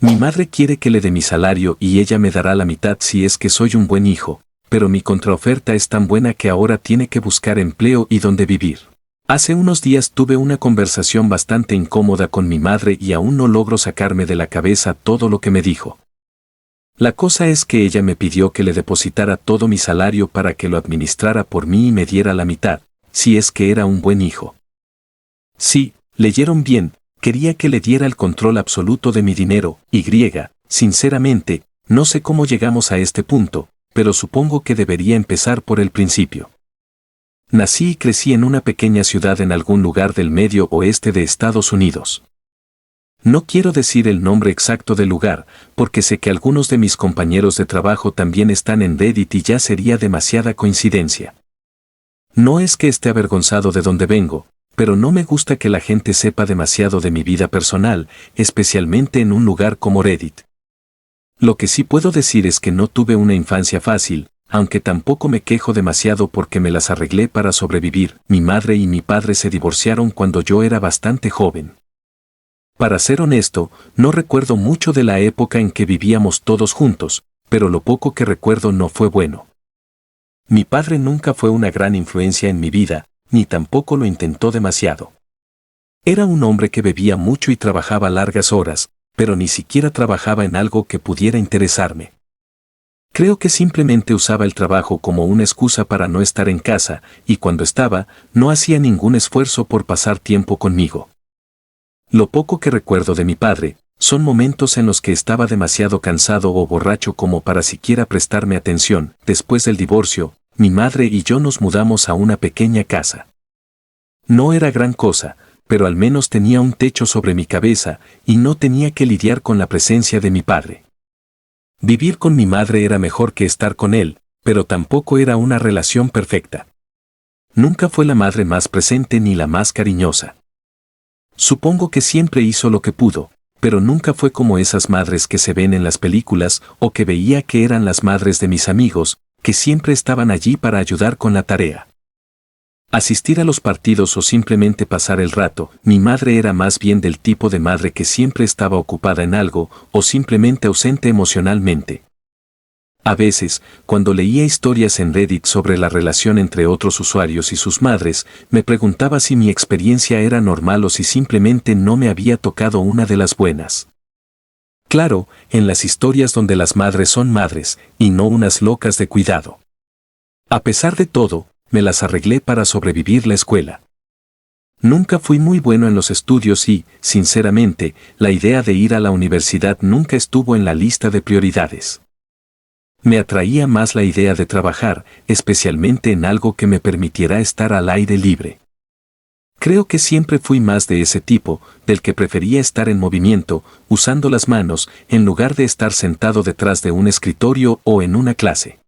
Mi madre quiere que le dé mi salario y ella me dará la mitad si es que soy un buen hijo, pero mi contraoferta es tan buena que ahora tiene que buscar empleo y dónde vivir. Hace unos días tuve una conversación bastante incómoda con mi madre y aún no logro sacarme de la cabeza todo lo que me dijo. La cosa es que ella me pidió que le depositara todo mi salario para que lo administrara por mí y me diera la mitad, si es que era un buen hijo. Sí, leyeron bien, quería que le diera el control absoluto de mi dinero, y sinceramente, no sé cómo llegamos a este punto, pero supongo que debería empezar por el principio. Nací y crecí en una pequeña ciudad en algún lugar del medio oeste de Estados Unidos. No quiero decir el nombre exacto del lugar, porque sé que algunos de mis compañeros de trabajo también están en Reddit y ya sería demasiada coincidencia. No es que esté avergonzado de dónde vengo, pero no me gusta que la gente sepa demasiado de mi vida personal, especialmente en un lugar como Reddit. Lo que sí puedo decir es que no tuve una infancia fácil, aunque tampoco me quejo demasiado porque me las arreglé para sobrevivir. Mi madre y mi padre se divorciaron cuando yo era bastante joven. Para ser honesto, no recuerdo mucho de la época en que vivíamos todos juntos, pero lo poco que recuerdo no fue bueno. Mi padre nunca fue una gran influencia en mi vida, ni tampoco lo intentó demasiado. Era un hombre que bebía mucho y trabajaba largas horas, pero ni siquiera trabajaba en algo que pudiera interesarme. Creo que simplemente usaba el trabajo como una excusa para no estar en casa, y cuando estaba, no hacía ningún esfuerzo por pasar tiempo conmigo. Lo poco que recuerdo de mi padre, son momentos en los que estaba demasiado cansado o borracho como para siquiera prestarme atención. Después del divorcio, mi madre y yo nos mudamos a una pequeña casa. No era gran cosa, pero al menos tenía un techo sobre mi cabeza y no tenía que lidiar con la presencia de mi padre. Vivir con mi madre era mejor que estar con él, pero tampoco era una relación perfecta. Nunca fue la madre más presente ni la más cariñosa. Supongo que siempre hizo lo que pudo, pero nunca fue como esas madres que se ven en las películas o que veía que eran las madres de mis amigos, que siempre estaban allí para ayudar con la tarea. Asistir a los partidos o simplemente pasar el rato. Mi madre era más bien del tipo de madre que siempre estaba ocupada en algo o simplemente ausente emocionalmente. A veces, cuando leía historias en Reddit sobre la relación entre otros usuarios y sus madres, me preguntaba si mi experiencia era normal o si simplemente no me había tocado una de las buenas. Claro, en las historias donde las madres son madres, y no unas locas de cuidado. A pesar de todo, me las arreglé para sobrevivir la escuela. Nunca fui muy bueno en los estudios y, sinceramente, la idea de ir a la universidad nunca estuvo en la lista de prioridades. Me atraía más la idea de trabajar, especialmente en algo que me permitiera estar al aire libre. Creo que siempre fui más de ese tipo, del que prefería estar en movimiento, usando las manos, en lugar de estar sentado detrás de un escritorio o en una clase.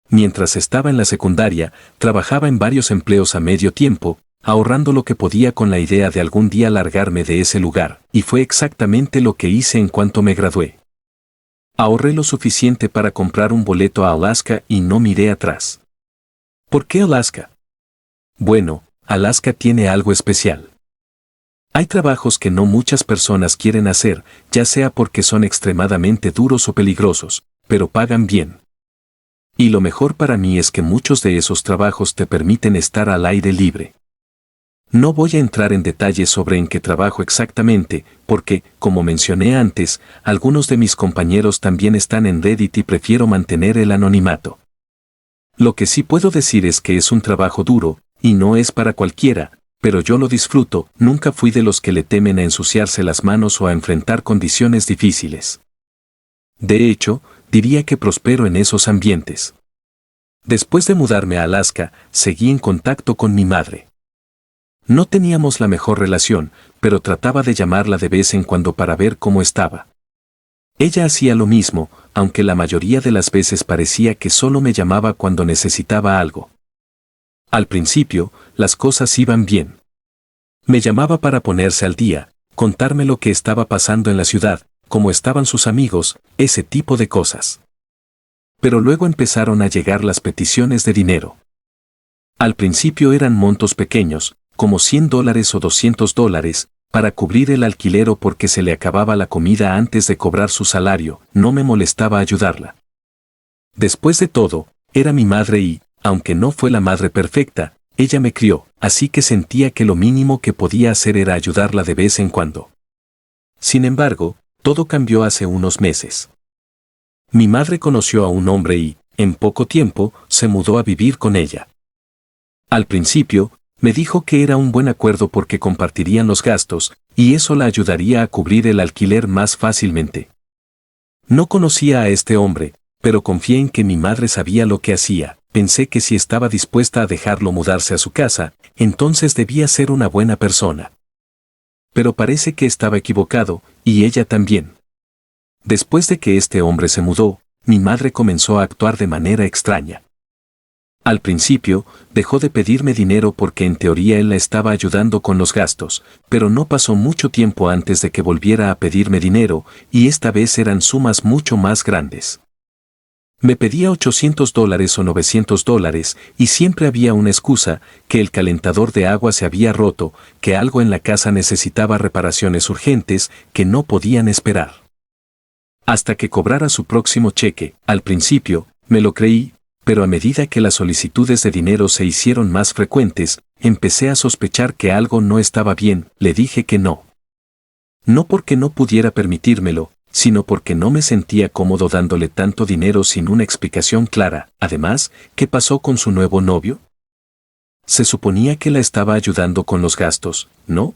Mientras estaba en la secundaria, trabajaba en varios empleos a medio tiempo, ahorrando lo que podía con la idea de algún día largarme de ese lugar, y fue exactamente lo que hice en cuanto me gradué. Ahorré lo suficiente para comprar un boleto a Alaska y no miré atrás. ¿Por qué Alaska? Bueno, Alaska tiene algo especial. Hay trabajos que no muchas personas quieren hacer, ya sea porque son extremadamente duros o peligrosos, pero pagan bien. Y lo mejor para mí es que muchos de esos trabajos te permiten estar al aire libre. No voy a entrar en detalles sobre en qué trabajo exactamente, porque, como mencioné antes, algunos de mis compañeros también están en Reddit y prefiero mantener el anonimato. Lo que sí puedo decir es que es un trabajo duro, y no es para cualquiera, pero yo lo disfruto. Nunca fui de los que le temen a ensuciarse las manos o a enfrentar condiciones difíciles. De hecho, diría que prospero en esos ambientes. Después de mudarme a Alaska, seguí en contacto con mi madre. No teníamos la mejor relación, pero trataba de llamarla de vez en cuando para ver cómo estaba. Ella hacía lo mismo, aunque la mayoría de las veces parecía que solo me llamaba cuando necesitaba algo. Al principio, las cosas iban bien. Me llamaba para ponerse al día, contarme lo que estaba pasando en la ciudad, cómo estaban sus amigos, ese tipo de cosas. Pero luego empezaron a llegar las peticiones de dinero. Al principio eran montos pequeños, como $100 o $200, para cubrir el alquiler o porque se le acababa la comida antes de cobrar su salario, no me molestaba ayudarla. Después de todo, era mi madre y, aunque no fue la madre perfecta, ella me crió, así que sentía que lo mínimo que podía hacer era ayudarla de vez en cuando. Sin embargo, todo cambió hace unos meses. Mi madre conoció a un hombre y, en poco tiempo, se mudó a vivir con ella. Al principio, me dijo que era un buen acuerdo porque compartirían los gastos, y eso la ayudaría a cubrir el alquiler más fácilmente. No conocía a este hombre, pero confié en que mi madre sabía lo que hacía. Pensé que si estaba dispuesta a dejarlo mudarse a su casa, entonces debía ser una buena persona. Pero parece que estaba equivocado, y ella también. Después de que este hombre se mudó, mi madre comenzó a actuar de manera extraña. Al principio, dejó de pedirme dinero porque en teoría él la estaba ayudando con los gastos, pero no pasó mucho tiempo antes de que volviera a pedirme dinero, y esta vez eran sumas mucho más grandes. Me pedía $800 o $900 y siempre había una excusa, que el calentador de agua se había roto, que algo en la casa necesitaba reparaciones urgentes, que no podían esperar. Hasta que cobrara su próximo cheque, al principio, me lo creí, pero a medida que las solicitudes de dinero se hicieron más frecuentes, empecé a sospechar que algo no estaba bien. Le dije que no. No porque no pudiera permitírmelo, sino porque no me sentía cómodo dándole tanto dinero sin una explicación clara. Además, ¿qué pasó con su nuevo novio? Se suponía que la estaba ayudando con los gastos, ¿no?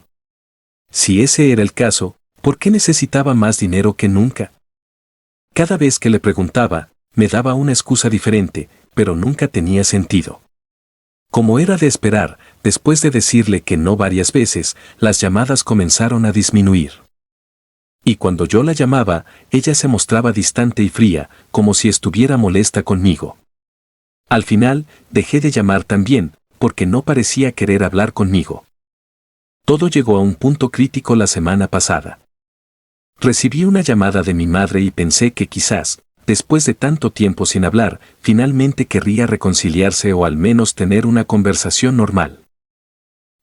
Si ese era el caso, ¿por qué necesitaba más dinero que nunca? Cada vez que le preguntaba, me daba una excusa diferente, pero nunca tenía sentido. Como era de esperar, después de decirle que no varias veces, las llamadas comenzaron a disminuir. Y cuando yo la llamaba, ella se mostraba distante y fría, como si estuviera molesta conmigo. Al final, dejé de llamar también, porque no parecía querer hablar conmigo. Todo llegó a un punto crítico la semana pasada. Recibí una llamada de mi madre y pensé que quizás, después de tanto tiempo sin hablar, finalmente querría reconciliarse o al menos tener una conversación normal.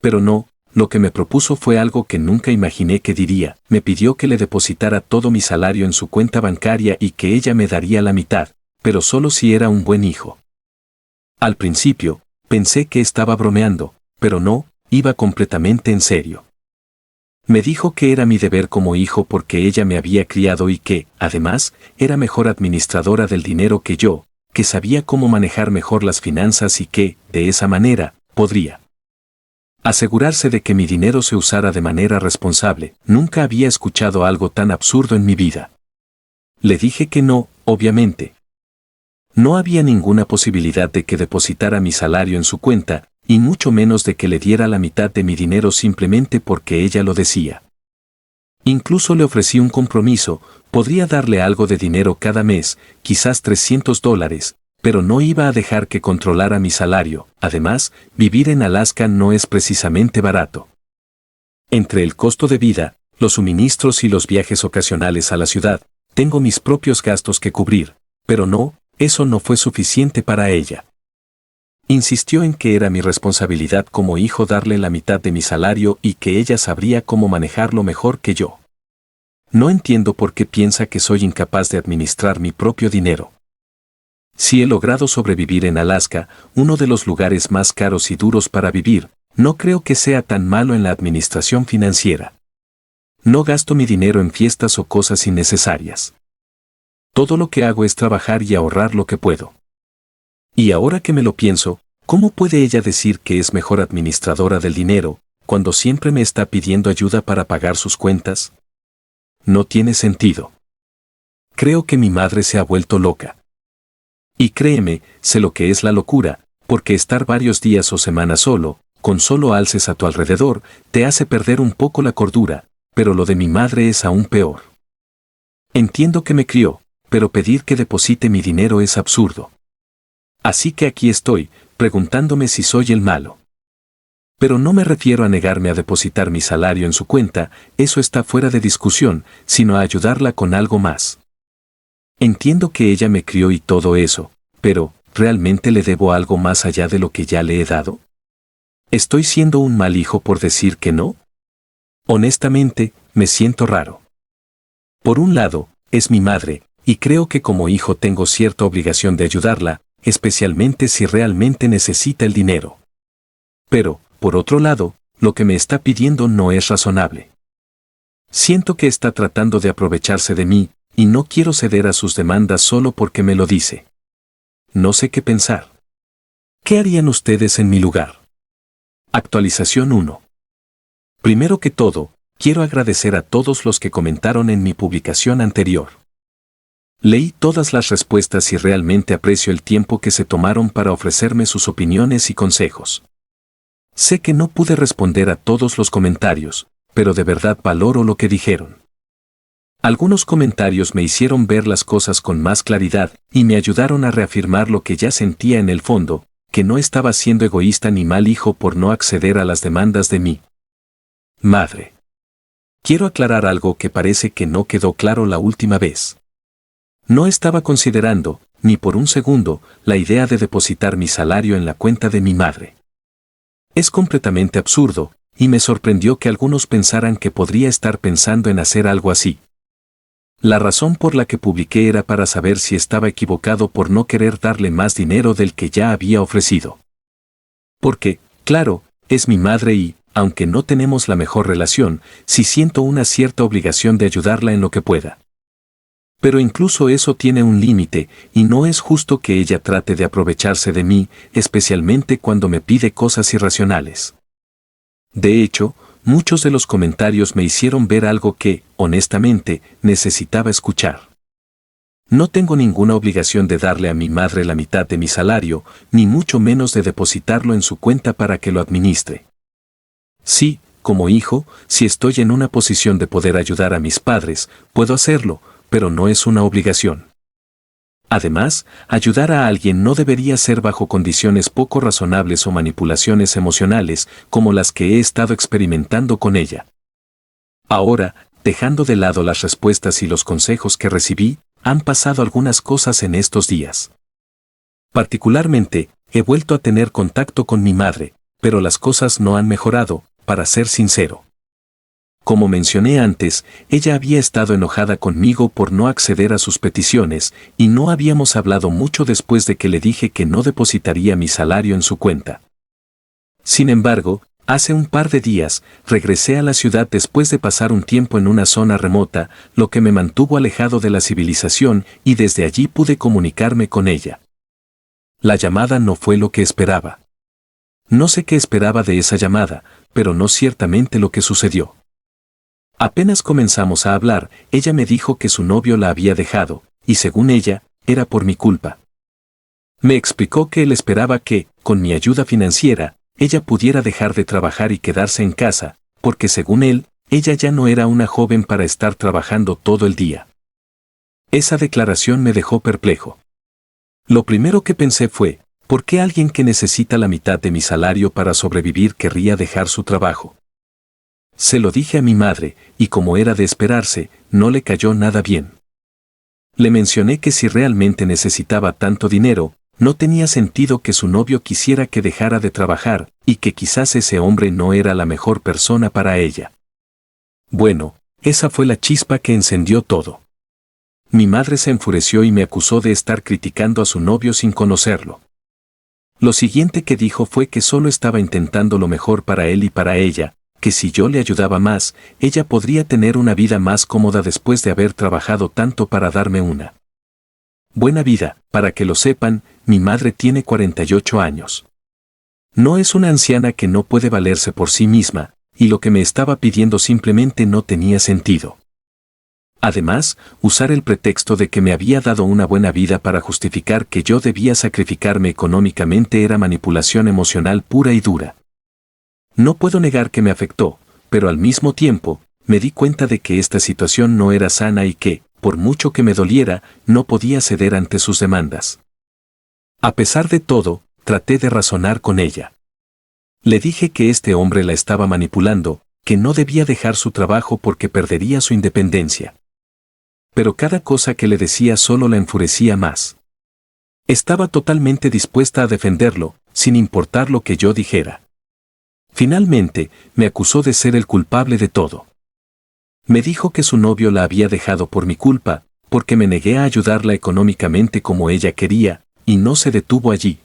Pero no, lo que me propuso fue algo que nunca imaginé que diría. Me pidió que le depositara todo mi salario en su cuenta bancaria y que ella me daría la mitad, pero solo si era un buen hijo. Al principio, pensé que estaba bromeando, pero no, iba completamente en serio. Me dijo que era mi deber como hijo porque ella me había criado y que, además, era mejor administradora del dinero que yo, que sabía cómo manejar mejor las finanzas y que, de esa manera, podría asegurarse de que mi dinero se usara de manera responsable. Nunca había escuchado algo tan absurdo en mi vida. Le dije que no, obviamente. No había ninguna posibilidad de que depositara mi salario en su cuenta, y mucho menos de que le diera la mitad de mi dinero simplemente porque ella lo decía. Incluso le ofrecí un compromiso, podría darle algo de dinero cada mes, quizás $300, pero no iba a dejar que controlara mi salario. Además, vivir en Alaska no es precisamente barato. Entre el costo de vida, los suministros y los viajes ocasionales a la ciudad, tengo mis propios gastos que cubrir, pero no, eso no fue suficiente para ella. Insistió en que era mi responsabilidad como hijo darle la mitad de mi salario y que ella sabría cómo manejarlo mejor que yo. No entiendo por qué piensa que soy incapaz de administrar mi propio dinero. Si he logrado sobrevivir en Alaska, uno de los lugares más caros y duros para vivir, no creo que sea tan malo en la administración financiera. No gasto mi dinero en fiestas o cosas innecesarias. Todo lo que hago es trabajar y ahorrar lo que puedo. Y ahora que me lo pienso, ¿cómo puede ella decir que es mejor administradora del dinero, cuando siempre me está pidiendo ayuda para pagar sus cuentas? No tiene sentido. Creo que mi madre se ha vuelto loca. Y créeme, sé lo que es la locura, porque estar varios días o semanas solo, con solo alces a tu alrededor, te hace perder un poco la cordura, pero lo de mi madre es aún peor. Entiendo que me crió, pero pedir que deposite mi dinero es absurdo. Así que aquí estoy, preguntándome si soy el malo. Pero no me refiero a negarme a depositar mi salario en su cuenta, eso está fuera de discusión, sino a ayudarla con algo más. Entiendo que ella me crió y todo eso, pero, ¿realmente le debo algo más allá de lo que ya le he dado? ¿Estoy siendo un mal hijo por decir que no? Honestamente, me siento raro. Por un lado, es mi madre, y creo que como hijo tengo cierta obligación de ayudarla, especialmente si realmente necesita el dinero. Pero, por otro lado, lo que me está pidiendo no es razonable. Siento que está tratando de aprovecharse de mí, y no quiero ceder a sus demandas solo porque me lo dice. No sé qué pensar. ¿Qué harían ustedes en mi lugar? Actualización 1. Primero que todo, quiero agradecer a todos los que comentaron en mi publicación anterior. Leí todas las respuestas y realmente aprecio el tiempo que se tomaron para ofrecerme sus opiniones y consejos. Sé que no pude responder a todos los comentarios, pero de verdad valoro lo que dijeron. Algunos comentarios me hicieron ver las cosas con más claridad y me ayudaron a reafirmar lo que ya sentía en el fondo, que no estaba siendo egoísta ni mal hijo por no acceder a las demandas de mi madre. Quiero aclarar algo que parece que no quedó claro la última vez. No estaba considerando, ni por un segundo, la idea de depositar mi salario en la cuenta de mi madre. Es completamente absurdo, y me sorprendió que algunos pensaran que podría estar pensando en hacer algo así. La razón por la que publiqué era para saber si estaba equivocado por no querer darle más dinero del que ya había ofrecido. Porque, claro, es mi madre y, aunque no tenemos la mejor relación, sí siento una cierta obligación de ayudarla en lo que pueda. Pero incluso eso tiene un límite, y no es justo que ella trate de aprovecharse de mí, especialmente cuando me pide cosas irracionales. De hecho, muchos de los comentarios me hicieron ver algo que, honestamente, necesitaba escuchar. No tengo ninguna obligación de darle a mi madre la mitad de mi salario, ni mucho menos de depositarlo en su cuenta para que lo administre. Sí, como hijo, si estoy en una posición de poder ayudar a mis padres, puedo hacerlo, pero no es una obligación. Además, ayudar a alguien no debería ser bajo condiciones poco razonables o manipulaciones emocionales como las que he estado experimentando con ella. Ahora, dejando de lado las respuestas y los consejos que recibí, han pasado algunas cosas en estos días. Particularmente, he vuelto a tener contacto con mi madre, pero las cosas no han mejorado, para ser sincero. Como mencioné antes, ella había estado enojada conmigo por no acceder a sus peticiones, y no habíamos hablado mucho después de que le dije que no depositaría mi salario en su cuenta. Sin embargo, hace un par de días, regresé a la ciudad después de pasar un tiempo en una zona remota, lo que me mantuvo alejado de la civilización y desde allí pude comunicarme con ella. La llamada no fue lo que esperaba. No sé qué esperaba de esa llamada, pero no ciertamente lo que sucedió. Apenas comenzamos a hablar, ella me dijo que su novio la había dejado, y según ella, era por mi culpa. Me explicó que él esperaba que, con mi ayuda financiera, ella pudiera dejar de trabajar y quedarse en casa, porque según él, ella ya no era una joven para estar trabajando todo el día. Esa declaración me dejó perplejo. Lo primero que pensé fue, ¿por qué alguien que necesita la mitad de mi salario para sobrevivir querría dejar su trabajo? Se lo dije a mi madre, y como era de esperarse, no le cayó nada bien. Le mencioné que si realmente necesitaba tanto dinero, no tenía sentido que su novio quisiera que dejara de trabajar, y que quizás ese hombre no era la mejor persona para ella. Bueno, esa fue la chispa que encendió todo. Mi madre se enfureció y me acusó de estar criticando a su novio sin conocerlo. Lo siguiente que dijo fue que solo estaba intentando lo mejor para él y para ella, que si yo le ayudaba más, ella podría tener una vida más cómoda después de haber trabajado tanto para darme una buena vida. Para que lo sepan, mi madre tiene 48 años. No es una anciana que no puede valerse por sí misma, y lo que me estaba pidiendo simplemente no tenía sentido. Además, usar el pretexto de que me había dado una buena vida para justificar que yo debía sacrificarme económicamente era manipulación emocional pura y dura. No puedo negar que me afectó, pero al mismo tiempo, me di cuenta de que esta situación no era sana y que, por mucho que me doliera, no podía ceder ante sus demandas. A pesar de todo, traté de razonar con ella. Le dije que este hombre la estaba manipulando, que no debía dejar su trabajo porque perdería su independencia. Pero cada cosa que le decía solo la enfurecía más. Estaba totalmente dispuesta a defenderlo, sin importar lo que yo dijera. Finalmente, me acusó de ser el culpable de todo. Me dijo que su novio la había dejado por mi culpa, porque me negué a ayudarla económicamente como ella quería, y no se detuvo allí.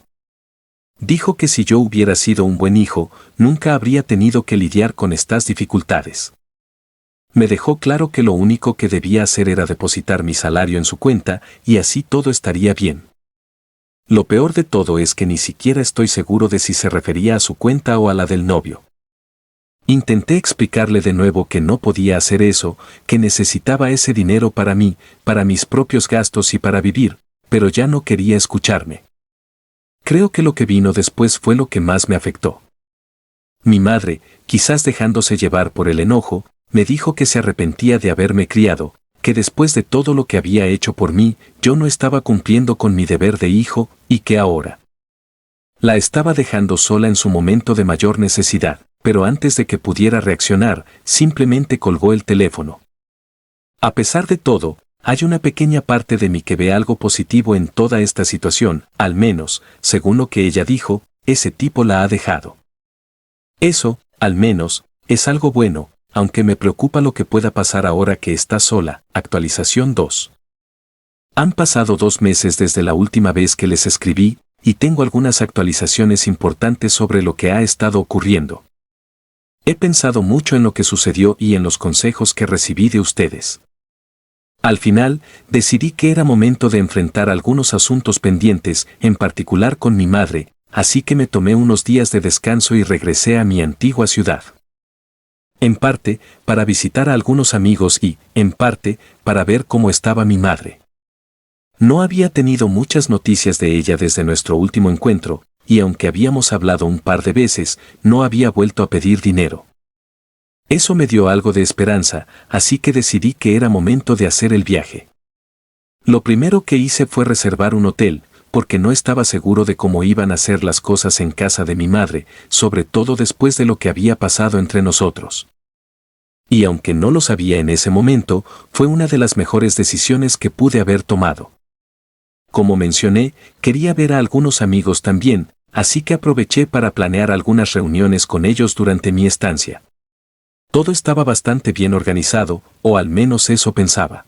Dijo que si yo hubiera sido un buen hijo, nunca habría tenido que lidiar con estas dificultades. Me dejó claro que lo único que debía hacer era depositar mi salario en su cuenta, y así todo estaría bien. Lo peor de todo es que ni siquiera estoy seguro de si se refería a su cuenta o a la del novio. Intenté explicarle de nuevo que no podía hacer eso, que necesitaba ese dinero para mí, para mis propios gastos y para vivir, pero ya no quería escucharme. Creo que lo que vino después fue lo que más me afectó. Mi madre, quizás dejándose llevar por el enojo, me dijo que se arrepentía de haberme criado, que después de todo lo que había hecho por mí, yo no estaba cumpliendo con mi deber de hijo, y que ahora la estaba dejando sola en su momento de mayor necesidad, pero antes de que pudiera reaccionar, simplemente colgó el teléfono. A pesar de todo, hay una pequeña parte de mí que ve algo positivo en toda esta situación, al menos, según lo que ella dijo, ese tipo la ha dejado. Eso, al menos, es algo bueno, aunque me preocupa lo que pueda pasar ahora que está sola. Actualización 2. Han pasado 2 meses desde la última vez que les escribí, y tengo algunas actualizaciones importantes sobre lo que ha estado ocurriendo. He pensado mucho en lo que sucedió y en los consejos que recibí de ustedes. Al final, decidí que era momento de enfrentar algunos asuntos pendientes, en particular con mi madre, así que me tomé unos días de descanso y regresé a mi antigua ciudad. En parte, para visitar a algunos amigos y, en parte, para ver cómo estaba mi madre. No había tenido muchas noticias de ella desde nuestro último encuentro, y aunque habíamos hablado un par de veces, no había vuelto a pedir dinero. Eso me dio algo de esperanza, así que decidí que era momento de hacer el viaje. Lo primero que hice fue reservar un hotel, porque no estaba seguro de cómo iban a ser las cosas en casa de mi madre, sobre todo después de lo que había pasado entre nosotros. Y aunque no lo sabía en ese momento, fue una de las mejores decisiones que pude haber tomado. Como mencioné, quería ver a algunos amigos también, así que aproveché para planear algunas reuniones con ellos durante mi estancia. Todo estaba bastante bien organizado, o al menos eso pensaba.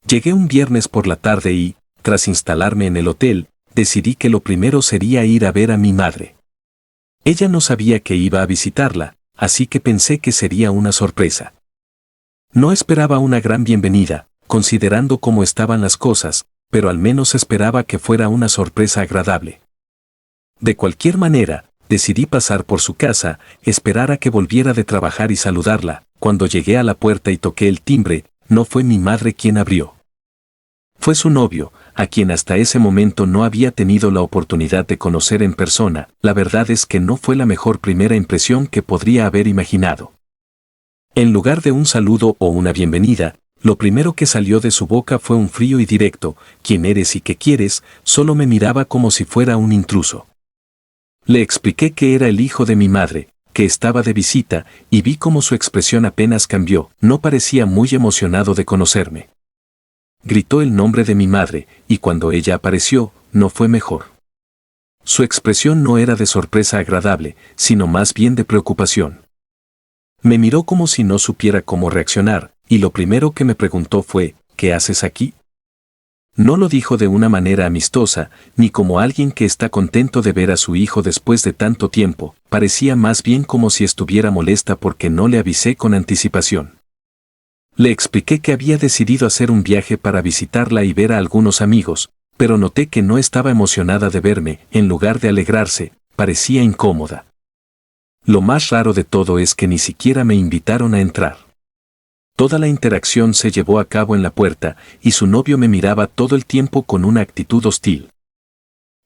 Llegué un viernes por la tarde y, tras instalarme en el hotel, decidí que lo primero sería ir a ver a mi madre. Ella no sabía que iba a visitarla, así que pensé que sería una sorpresa. No esperaba una gran bienvenida, considerando cómo estaban las cosas, pero al menos esperaba que fuera una sorpresa agradable. De cualquier manera, decidí pasar por su casa, esperar a que volviera de trabajar y saludarla. Cuando llegué a la puerta y toqué el timbre, no fue mi madre quien abrió. Fue su novio, a quien hasta ese momento no había tenido la oportunidad de conocer en persona. La verdad es que no fue la mejor primera impresión que podría haber imaginado. En lugar de un saludo o una bienvenida, lo primero que salió de su boca fue un frío y directo: ¿quién eres y qué quieres? Solo me miraba como si fuera un intruso. Le expliqué que era el hijo de mi madre, que estaba de visita, y vi cómo su expresión apenas cambió. No parecía muy emocionado de conocerme. Gritó el nombre de mi madre, y cuando ella apareció, no fue mejor. Su expresión no era de sorpresa agradable, sino más bien de preocupación. Me miró como si no supiera cómo reaccionar, y lo primero que me preguntó fue: ¿qué haces aquí? No lo dijo de una manera amistosa, ni como alguien que está contento de ver a su hijo después de tanto tiempo. Parecía más bien como si estuviera molesta porque no le avisé con anticipación. Le expliqué que había decidido hacer un viaje para visitarla y ver a algunos amigos, pero noté que no estaba emocionada de verme. En lugar de alegrarse, parecía incómoda. Lo más raro de todo es que ni siquiera me invitaron a entrar. Toda la interacción se llevó a cabo en la puerta, y su novio me miraba todo el tiempo con una actitud hostil.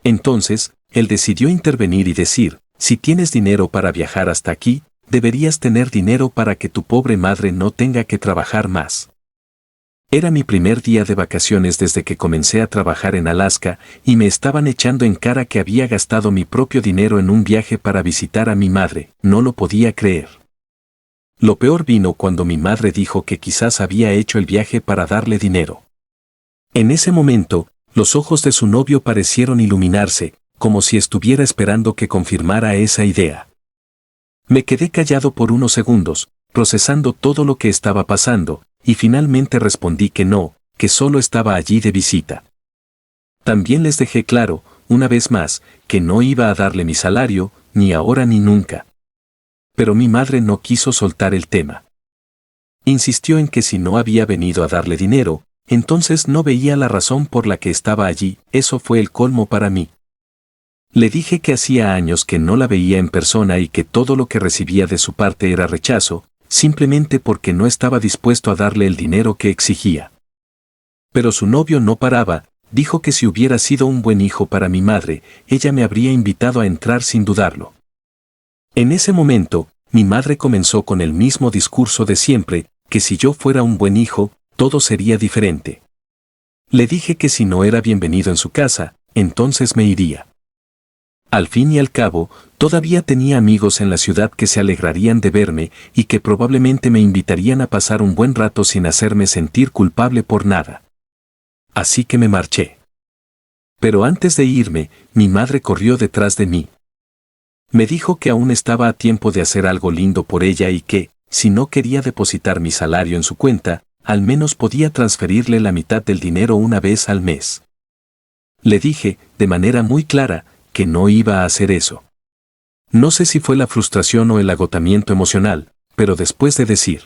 Entonces, él decidió intervenir y decir: si tienes dinero para viajar hasta aquí, deberías tener dinero para que tu pobre madre no tenga que trabajar más. Era mi primer día de vacaciones desde que comencé a trabajar en Alaska, y me estaban echando en cara que había gastado mi propio dinero en un viaje para visitar a mi madre. No lo podía creer. Lo peor vino cuando mi madre dijo que quizás había hecho el viaje para darle dinero. En ese momento, los ojos de su novio parecieron iluminarse, como si estuviera esperando que confirmara esa idea. Me quedé callado por unos segundos, procesando todo lo que estaba pasando, y finalmente respondí que no, que solo estaba allí de visita. También les dejé claro, una vez más, que no iba a darle mi salario, ni ahora ni nunca. Pero mi madre no quiso soltar el tema. Insistió en que si no había venido a darle dinero, entonces no veía la razón por la que estaba allí. Eso fue el colmo para mí. Le dije que hacía años que no la veía en persona y que todo lo que recibía de su parte era rechazo, simplemente porque no estaba dispuesto a darle el dinero que exigía. Pero su novio no paraba, dijo que si hubiera sido un buen hijo para mi madre, ella me habría invitado a entrar sin dudarlo. En ese momento, mi madre comenzó con el mismo discurso de siempre, que si yo fuera un buen hijo, todo sería diferente. Le dije que si no era bienvenido en su casa, entonces me iría. Al fin y al cabo, todavía tenía amigos en la ciudad que se alegrarían de verme y que probablemente me invitarían a pasar un buen rato sin hacerme sentir culpable por nada. Así que me marché. Pero antes de irme, mi madre corrió detrás de mí. Me dijo que aún estaba a tiempo de hacer algo lindo por ella y que, si no quería depositar mi salario en su cuenta, al menos podía transferirle la mitad del dinero una vez al mes. Le dije, de manera muy clara, que no iba a hacer eso. No sé si fue la frustración o el agotamiento emocional, pero después de decir